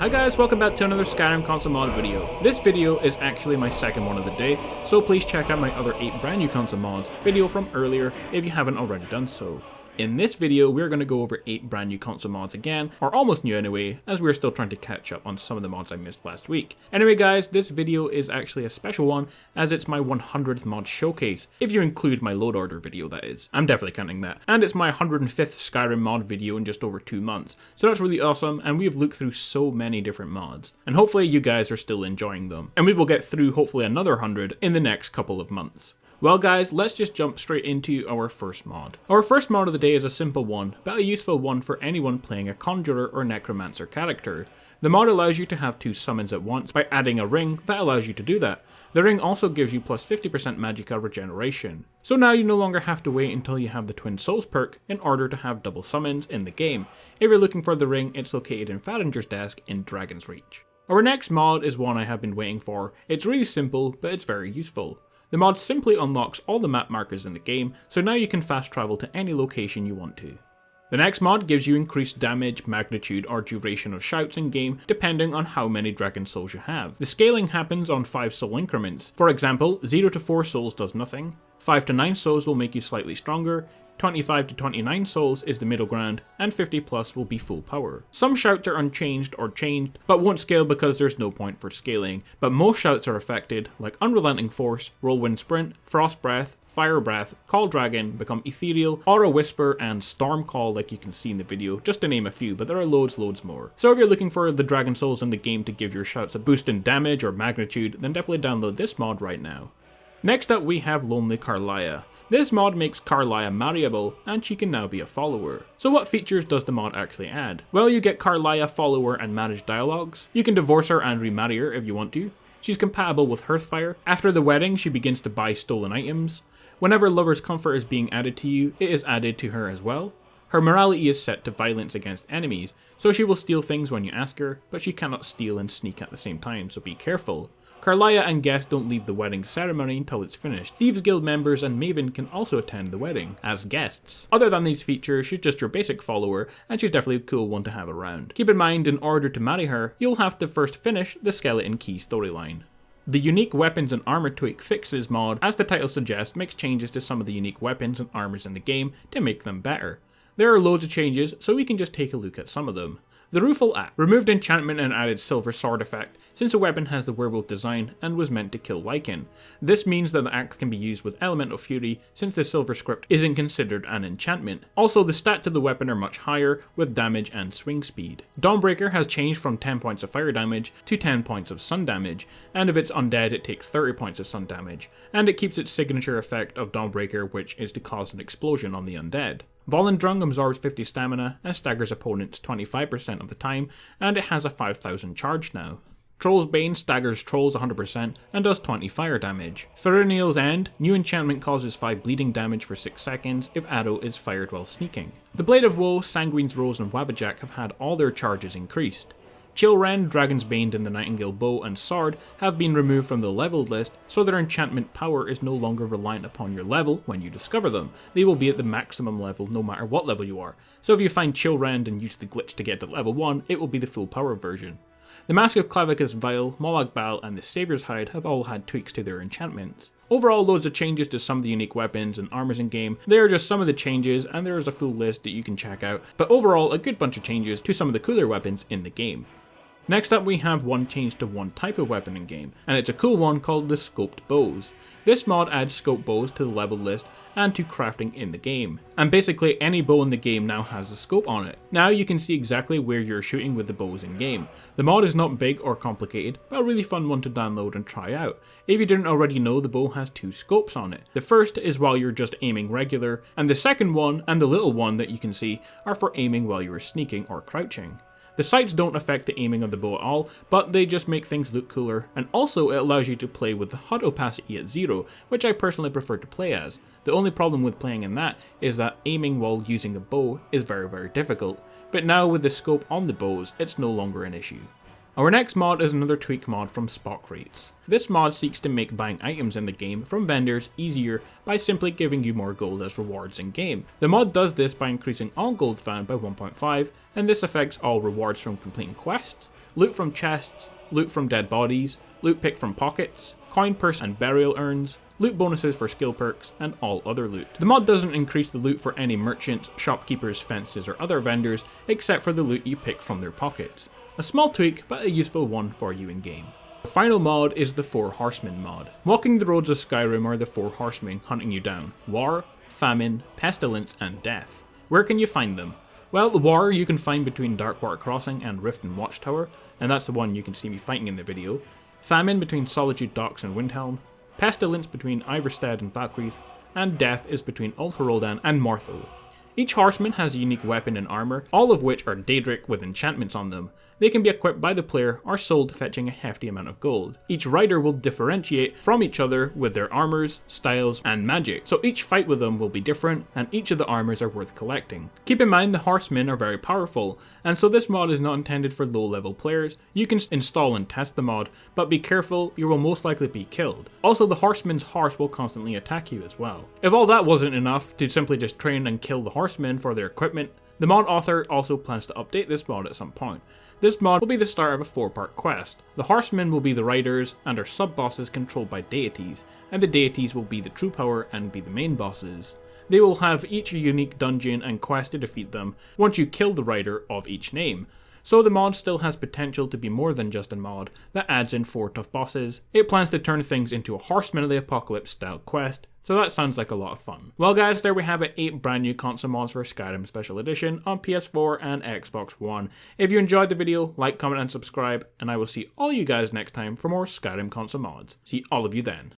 Hi guys, welcome back to another Skyrim console mod video. This video is actually my second one of the day, so please check out my other 8 brand new console mods video from earlier if you haven't already done so. In this video, we're going to go over 8 brand new console mods again, or almost new anyway, as we're still trying to catch up on some of the mods I missed last week. Anyway guys, this video is actually a special one, as it's my 100th mod showcase, if you include my load order video that is. I'm definitely counting that. And it's my 105th Skyrim mod video in just over 2 months, so that's really awesome, and we've looked through so many different mods. And hopefully you guys are still enjoying them, and we will get through hopefully another 100 in the next couple of months. Well guys, let's just jump straight into our first mod. Our first mod of the day is a simple one, but a useful one for anyone playing a conjurer or necromancer character. The mod allows you to have 2 summons at once by adding a ring that allows you to do that. The ring also gives you plus 50% magicka regeneration. So now you no longer have to wait until you have the Twin Souls perk in order to have double summons in the game. If you're looking for the ring, it's located in Faringer's desk in Dragon's Reach. Our next mod is one I have been waiting for. It's really simple, but it's very useful. The mod simply unlocks all the map markers in the game, so now you can fast travel to any location you want to. The next mod gives you increased damage, magnitude, or duration of shouts in game depending on how many Dragon Souls you have. The scaling happens on 5 soul increments. For example, 0 to 4 souls does nothing, 5 to 9 souls will make you slightly stronger, 25 to 29 souls is the middle ground, and 50 plus will be full power. Some shouts are unchanged or changed, but won't scale because there's no point for scaling, but most shouts are affected, like Unrelenting Force, Whirlwind Sprint, Frost Breath, Fire Breath, Call Dragon, Become Ethereal, Aura Whisper, and Storm Call like you can see in the video, just to name a few, but there are loads more. So if you're looking for the Dragon Souls in the game to give your shouts a boost in damage or magnitude, then definitely download this mod right now. Next up we have Lonely Karliya. This mod makes Karliya marryable, and she can now be a follower. So what features does the mod actually add? Well, you get Karliya follower and marriage dialogues. You can divorce her and remarry her if you want to. She's compatible with Hearthfire. After the wedding, she begins to buy stolen items. Whenever Lover's Comfort is being added to you, it is added to her as well. Her morality is set to violence against enemies, so she will steal things when you ask her, but she cannot steal and sneak at the same time, so be careful. Karliya and guests don't leave the wedding ceremony until it's finished. Thieves Guild members and Maven can also attend the wedding, as guests. Other than these features, she's just your basic follower, and she's definitely a cool one to have around. Keep in mind, in order to marry her, you'll have to first finish the Skeleton Key storyline. The Unique Weapons and Armor Tweak Fixes mod, as the title suggests, makes changes to some of the unique weapons and armors in the game to make them better. There are loads of changes, so we can just take a look at some of them. The Rueful Axe removed enchantment and added silver sword effect, since the weapon has the werewolf design and was meant to kill Lycan. This means that the axe can be used with Elemental Fury, since the silver script isn't considered an enchantment. Also, the stats to the weapon are much higher, with damage and swing speed. Dawnbreaker has changed from 10 points of fire damage to 10 points of sun damage, and if it's undead it takes 30 points of sun damage, and it keeps its signature effect of Dawnbreaker, which is to cause an explosion on the undead. Volendrung absorbs 50 stamina and staggers opponents 25% of the time, and it has a 5000 charge now. Troll's Bane staggers trolls 100% and does 20 fire damage. Ferenial's End, new enchantment causes 5 bleeding damage for 6 seconds if arrow is fired while sneaking. The Blade of Woe, Sanguine's Rose and Wabbajack have had all their charges increased. Chillrend, Dragon's Bane, and the Nightingale Bow and Sword have been removed from the leveled list, so their enchantment power is no longer reliant upon your level when you discover them. They will be at the maximum level no matter what level you are, so if you find Chillrend and use the glitch to get to level 1, it will be the full power version. The Mask of Clavicus Vile, Molag Bal, and the Savior's Hide have all had tweaks to their enchantments. Overall, loads of changes to some of the unique weapons and armors in game. They are just some of the changes, and there is a full list that you can check out, but overall a good bunch of changes to some of the cooler weapons in the game. Next up we have one change to one type of weapon in game, and it's a cool one called the Scoped Bows. This mod adds scoped bows to the leveled list and to crafting in the game. And basically any bow in the game now has a scope on it. Now you can see exactly where you're shooting with the bows in game. The mod is not big or complicated, but a really fun one to download and try out. If you didn't already know, the bow has 2 scopes on it. The first is while you're just aiming regular, and the second one and the little one that you can see are for aiming while you are sneaking or crouching. The sights don't affect the aiming of the bow at all, but they just make things look cooler, and also it allows you to play with the HUD opacity at 0, which I personally prefer to play as. The only problem with playing in that is that aiming while using a bow is very difficult, but now with the scope on the bows, it's no longer an issue. Our next mod is another tweak mod from Spot Crates. This mod seeks to make buying items in the game from vendors easier by simply giving you more gold as rewards in game. The mod does this by increasing all gold found by 1.5, and this affects all rewards from completing quests, loot from chests, loot from dead bodies, loot picked from pockets, coin purse and burial urns, loot bonuses for skill perks, and all other loot. The mod doesn't increase the loot for any merchants, shopkeepers, fences, or other vendors, except for the loot you pick from their pockets. A small tweak, but a useful one for you in game. The final mod is the 4 Horsemen mod. Walking the roads of Skyrim are the 4 Horsemen hunting you down: War, Famine, Pestilence, and Death. Where can you find them? Well, the War you can find between Darkwater Crossing and Riften Watchtower, and that's the one you can see me fighting in the video. Famine between Solitude Docks and Windhelm. Pestilence between Iverstead and Valkreath, and Death is between Ul'Haroldan and Morthul. Each horseman has a unique weapon and armor, all of which are Daedric with enchantments on them. They can be equipped by the player or sold, fetching a hefty amount of gold. Each rider will differentiate from each other with their armors, styles, and magic, so each fight with them will be different, and each of the armors are worth collecting. Keep in mind the horsemen are very powerful, and so this mod is not intended for low level players. You can install and test the mod, but be careful, you will most likely be killed. Also, the horseman's horse will constantly attack you as well. If all that wasn't enough to simply just train and kill the horsemen for their equipment, the mod author also plans to update this mod at some point. This mod will be the start of a 4-part quest. The horsemen will be the riders and are sub-bosses controlled by deities, and the deities will be the true power and be the main bosses. They will have each a unique dungeon and quest to defeat them once you kill the rider of each name. So the mod still has potential to be more than just a mod that adds in 4 tough bosses. It plans to turn things into a Horsemen of the Apocalypse style quest, so that sounds like a lot of fun. Well guys, there we have it, 8 brand new console mods for Skyrim Special Edition on PS4 and Xbox One. If you enjoyed the video, like, comment and subscribe, and I will see all you guys next time for more Skyrim console mods. See all of you then.